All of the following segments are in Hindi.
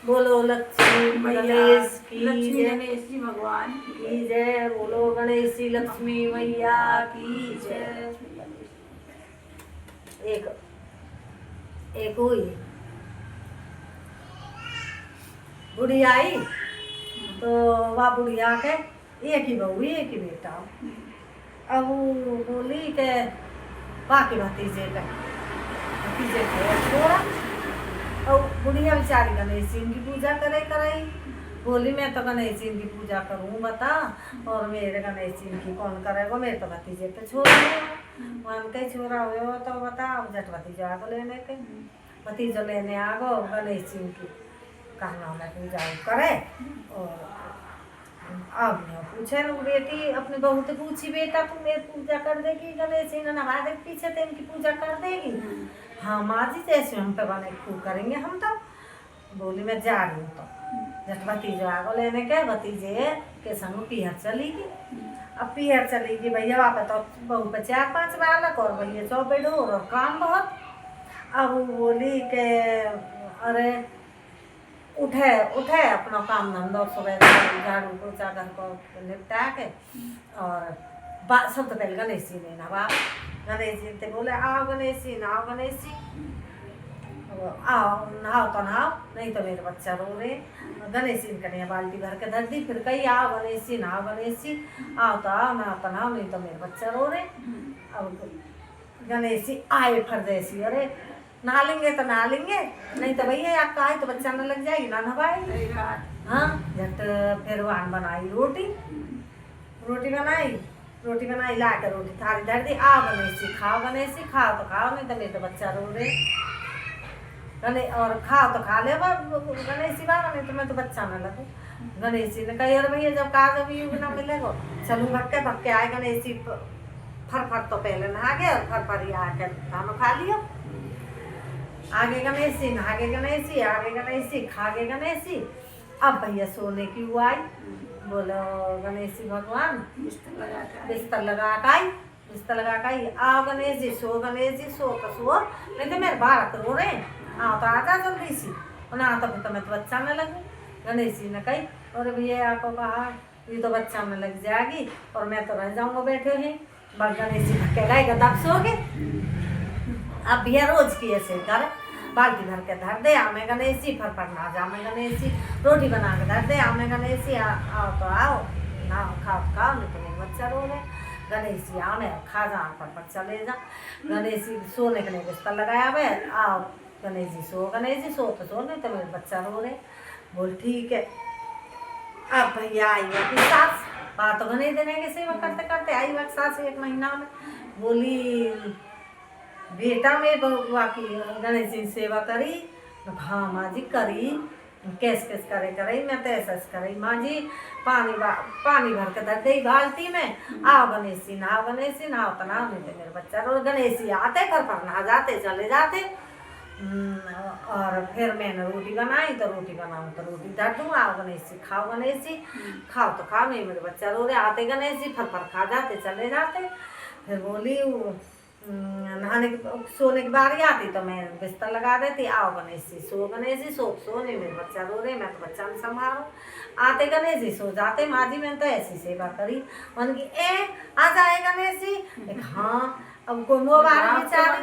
बोलो लक्ष्मी गणेश की लक्ष्मी जय। गणेश जी भगवान की जय। बोलो गणेश जी लक्ष्मी मैया की जय। एक एक हुई बुढ़िया आई तो वह बुढ़िया के एक ही बहू एक ही बेटा। अब वो बोली के बाकी भतीजे के छोड़ा। और बुढ़िया बेचारी गणेश जी की पूजा करे कराई। बोली मैं तो गणेश जी की पूजा करूँ बता, और मेरे गणेश जी की कौन करेगा, मेरे तो भतीजे पे छोड़ मन के छोरा हुए तो बताओ जट भतीजा को लेने के भतीजो लेने आ गो गणेश जी की कहना उन्हें पूजा करे। और अब मैं पूछे लोग बेटी अपनी बहू से पूछी बेटा तुम मेरी पूजा कर देगी गणेश जी ने नहा दे पीछे तो इनकी पूजा कर देगी। हाँ माँ जी जैसे हम पे बने खूब करेंगे हम तो। बोली मैं जा रही हूँ तो जब भतीजा आगो लेने के भतीजे के संग पीहर चलेगी। अब पीहर चलेगी भैया वहाँ पे तो बहू पे 4-5 बालक और भैया 100 पे ढोर और काम बहुत। अब वो बोली के अरे उठे उठे अपना काम धंधा सुबह झाड़ू पोछा घर को निपटा के और सबसे पहले गणेश जी ने नवा गणेश जी से बोले आओ गणेश जी नहाओ गणेश जी आओ नहाओ तो नहाओ नहीं तो मेरे बच्चा रो रहे। गणेश जी ने बाल्टी भर के धर दी फिर कही आओ गणेश जी नहाओ गणेश जी आओ तो आओ नहाओ तो नहाओ नहीं तो मेरे बच्चा रो रहे। अब गणेश जी आए फरदेसी अरे नहा लेंगे तो नहा लेंगे नहीं तो भैया आपका आए तो बच्चा न लग जाएगी ना नहाए। हाँ झट फिर वहां बनाई रोटी रोटी बनाई ला के रोटी थाली धर दी आओ गणेश जी खाओ तो खाओ नहीं तो मेरे तो बच्चा रो रहे गणेश और खाओ तो खा ले गणेश जी बाबा नहीं तो मैं तो बच्चा न लगू। गणेश जी ने कही अरे भैया जब कहा जब युग ना मिलेगा चलू भक्के आए गणेश जी फर तो पहले नहा गए और फर आके खाना खा लिया। आगे गणेश जी नहागे गणेश जी आगे गणेश जी खागे गणेश जी। अब भैया सोने की हुआ आई बोलो गणेश जी भगवान बिस्तर लगा आई आओ गणेश जी सो तो सो नहीं तो मेरे बालक रो रहे आओ तो आजा जल्दी सी और ना तो फिर तो मैं तो बच्चा में लगू। गणेश जी ने कही अरे भैया आपको कहा ये तो बच्चा में लग जाएगी और मैं तो रह जाऊंगा बैठे ही। गणेश जी धक्के गाएगा तब सोगे। अब भैया रोज की ऐसे कर बाल्टी भर के धर दे आमे गणेश जी फर ना जामे गणेश जी रोटी बना के धर दे आमे गणेश जी आओ तो आओ ना खाओ नहीं तो मेरे बच्चा रो रहे। गणेश जी आमे खा जा फर चले जा। गणेश जी सोने के लिए बिस्तर लगाया हुआ आओ गणेश जी सो तो सो नहीं तो मेरे बच्चा रो रहे। बोल ठीक है। अब भैया आई वक्त सास बात गणेश देने की सेवा करते करते आई वक्त सास 1 महीना में बोली बेटा में बउआ की गणेश जी सेवा करी। हाँ माँ जी करी कैस करे मैं तो ऐसा करी माँ जी पानी भर के धर दे बाल्टी में आओ गणेश जी नहाओ तो नहाओ नहीं तो मेरे बच्चा रो। गणेश जी आते पर नहा जाते चले जाते। और फिर मैंने रोटी बनाई तो रोटी धर दूँ आओ गणेश जी खाओ तो खाओ नहीं मेरे बच्चा रो रहे। आते गणेश जी फर खा जाते चले जाते। फिर बोली नहाने की सोने की बारी आती तो मैं बिस्तर लगा देती आओ गणेश जी सो नहीं मेरे बच्चा रो रहे मैं तो बच्चा में संभालूं। आते गणेश जी सो जाते माँ जी मैंने तो ऐसी सेवा करी मन की आ जाए गणेश जी। हाँ अब कोई मोबारी बेचारी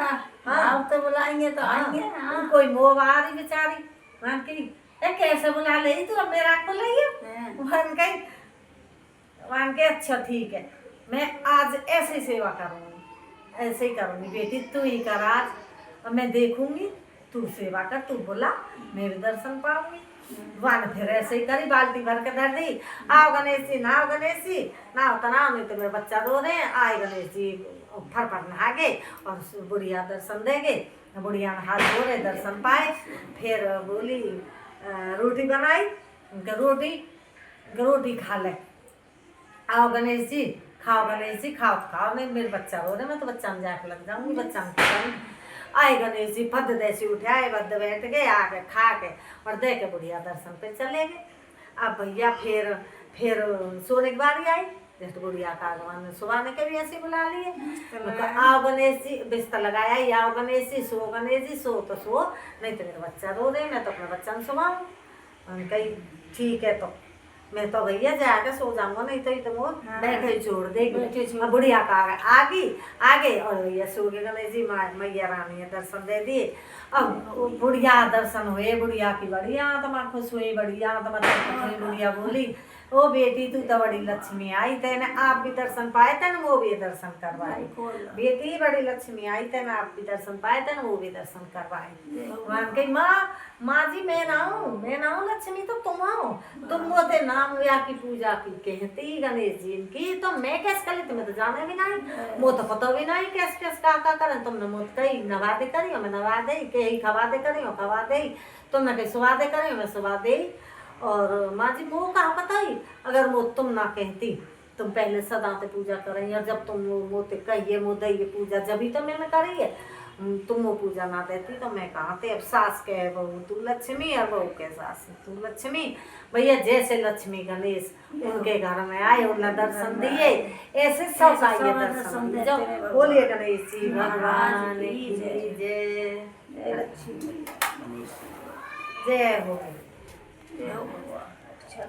हाँ तो बुलाएंगे तो आएंगे हाँ कोई मोबारी बेचारी मन की कैसे बुला ले तू अब मेरा को ले मन के अच्छा ठीक है मैं आज ऐसी सेवा करूँगी ऐसे ही करूँगी बेटी तू ही कर आज और मैं देखूंगी तू सेवा कर तू बोला मैं भी दर्शन पाऊंगी। वन फिर ऐसे ही करी बाल्टी भर के धर दी आओ गणेश जी नहाओ तो नहाओ नहीं तो मेरे बच्चा रो रहे हैं। आए गणेश जी फर नहा गए और बुढ़िया दर्शन देंगे बुढ़िया ने हाथ धो रहे दर्शन पाए। फिर बोली रोटी बनाई रोटी खा ले आओ गणेश जी खाओ नहीं मेरे बच्चा रो रहे मैं तो बच्चा में जाके लग जाऊंगी बच्चा में आए गणेश जी पद देसी उठे आए बद बैठ गए आके खा के और दे के बुढ़िया दर्शन पे चले गए। अब भैया फिर सोने की बारी आई जैसे बुढ़िया का आगमन सुबह के भी ऐसे बुला लिए आओ गणेश जी बिस्तर लगाया आओ गणेश जी सो तो सो नहीं तो मेरा बच्चा रो रहे मैं तो अपने बच्चा में सुबाऊँ। मैंने कही ठीक है, तो मैं तो भैया जाके सो जाऊंगा, नहीं तो इधर वो हाँ। बैठे ही छोड़ देगी। बैठे छोड़ अब बुढ़िया का आगे आगे और भैया सो गए। गणेश जी मैया रानी ने दर्शन दे दिए। अब वो बुढ़िया दर्शन हुए, बुढ़िया की बढ़िया आत्मा खुश हुई, बढ़िया आत्मा खुश हुई। बुढ़िया बोली ओ बेटी तू तो बड़ी लक्ष्मी आई, तेने आप भी दर्शन पाए थे, वो भी दर्शन करवाए। बेटी बड़ी लक्ष्मी आई, तेने आप भी दर्शन पाए थे, वो भी दर्शन करवाए। मान कही माँ जी मैं ना हूँ लक्ष्मी, तो तुम आओ, तुम मोते नाम या की पूजा की कहती गणेश जी की, तो मैं कैसे कर ली, तुम्हें तो जाने भी नहीं, मो तो पता भी नहीं कैस कैस का करें। तुमने मोत कही नवा दे करी, मैं नवा दे, कही खवा दे करी, खवा दे, तुमने कही सुवा दे करी, मैं सुवा दे। और माँ जी वो कहा बताई, अगर वो तुम ना कहती, तुम पहले सदा से पूजा करें, और जब तुम मोते कहिए मोदे पूजा जब ही तो मैंने करी है, तुम वो पूजा ना देती तो मैं कहाँ थे। अब सास कहे बहू तू लक्ष्मी, और बहू के सास तू लक्ष्मी। भैया जैसे लक्ष्मी गणेश उनके घर में आए, उन्हें दर्शन दिए, ऐसे सब आइए दर्शन दिए। जब बोलिए गणेश जी भगवान की जय, लक्ष्मी गणेश जय हो। जय हो भगवान।